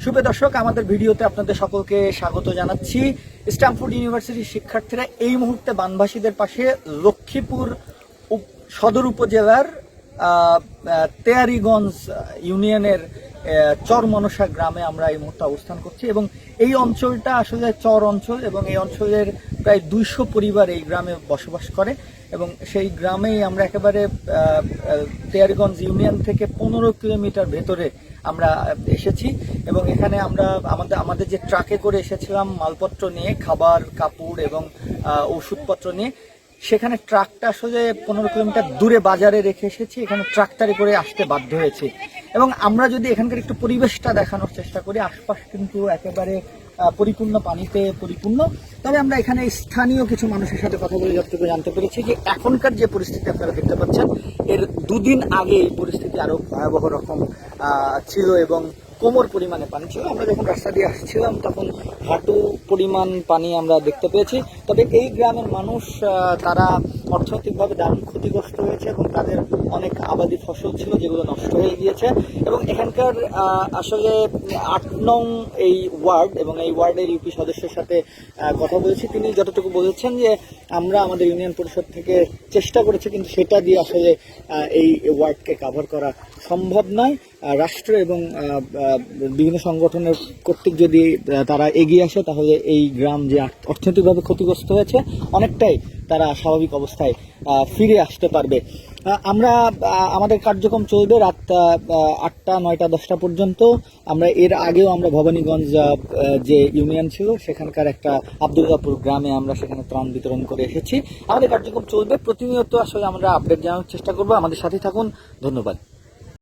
সুপ্রিয় দর্শক, আমাদের ভিডিওতে আপনাদের সকলকে স্বাগত জানাচ্ছি। স্ট্যামফোর্ড ইউনিভার্সিটির শিক্ষার্থীরা এই মুহূর্তে বানভাসীদের পাশে লক্ষ্মীপুর সদর উপজেলার তেয়ারিগঞ্জ ইউনিয়নের চরমনসা গ্রামে আমরা এই মুহূর্তে অবস্থান করছি এবং এই অঞ্চলটা আসলে চর অঞ্চল এবং এই অঞ্চলের প্রায় 200 পরিবার এই গ্রামে বসবাস করে এবং সেই গ্রামেই আমরা একেবারে তেয়ারিগঞ্জ ইউনিয়ন থেকে 15 কিলোমিটার ভেতরে আমরা এসেছি এবং এখানে আমরা আমাদের যে ট্রাকে করে এসেছিলাম মালপত্র নিয়ে, খাবার, কাপড় এবং ওষুধপত্র নিয়ে, সেখানে ট্রাকটা আসলে 15 কিলোমিটার দূরে বাজারে রেখে এসেছি। এখানে ট্রাক্টরে করে আসতে বাধ্য হয়েছি এবং আমরা যদি এখানকার একটু পরিবেশটা দেখানোর চেষ্টা করি, আশপাশ কিন্তু একেবারে পরিপূর্ণ পানিতে পরিপূর্ণ। তবে আমরা এখানে স্থানীয় কিছু মানুষের সাথে কথা বলে যতটুকু জানতে পেরেছি যে এখনকার যে পরিস্থিতি আপনারা দেখতে পাচ্ছেন, এর 2 দিন আগে এই পরিস্থিতি আরো ভয়াবহ রকম ছিল এবং কোমর পরিমাণে পানি ছিল। আমরা যখন রাস্তা দিয়ে আসছিলাম তখন হাঁটু পরিমাণ পানি আমরা দেখতে পেয়েছি। তবে এই গ্রামের মানুষ তারা অর্থনৈতিকভাবে দারুণ ক্ষতিগ্রস্ত হয়েছে এবং তাদের অনেক আবাদি ফসল ছিল যেগুলো নষ্ট হয়ে গিয়েছে এবং এখানকার আসলে 8 নং এই ওয়ার্ড এবং এই ওয়ার্ডের ইউপি সদস্যের সাথে কথা বলেছি। তিনি যতটুকু বলেছেন যে আমরা আমাদের ইউনিয়ন পরিষদ থেকে চেষ্টা করেছি, কিন্তু সেটা দিয়ে আসলে এই ওয়ার্ডকে কাভার করা সম্ভব নয়। রাষ্ট্র এবং বিভিন্ন সংগঠনের কর্তৃক যদি তারা এগিয়ে আসে তাহলে এই গ্রাম যে অর্থনৈতিকভাবে ক্ষতিগ্রস্ত হয়েছে অনেকটাই তারা স্বাভাবিক অবস্থায় ফিরে আসতে পারবে। আমরা আমাদের কার্যক্রম চলবে রাত 8টা, 9টা, 10টা পর্যন্ত। আমরা এর আগেও আমরা ভবানীগঞ্জ যে ইউনিয়ন ছিল সেখানকার একটা আব্দুল্লাহপুর গ্রামে আমরা সেখানে ত্রাণ বিতরণ করে এসেছি। আমাদের কার্যক্রম চলবে প্রতিনিয়ত, আসলে আমরা আপডেট জানানোর চেষ্টা করবো। আমাদের সাথে থাকুন, ধন্যবাদ।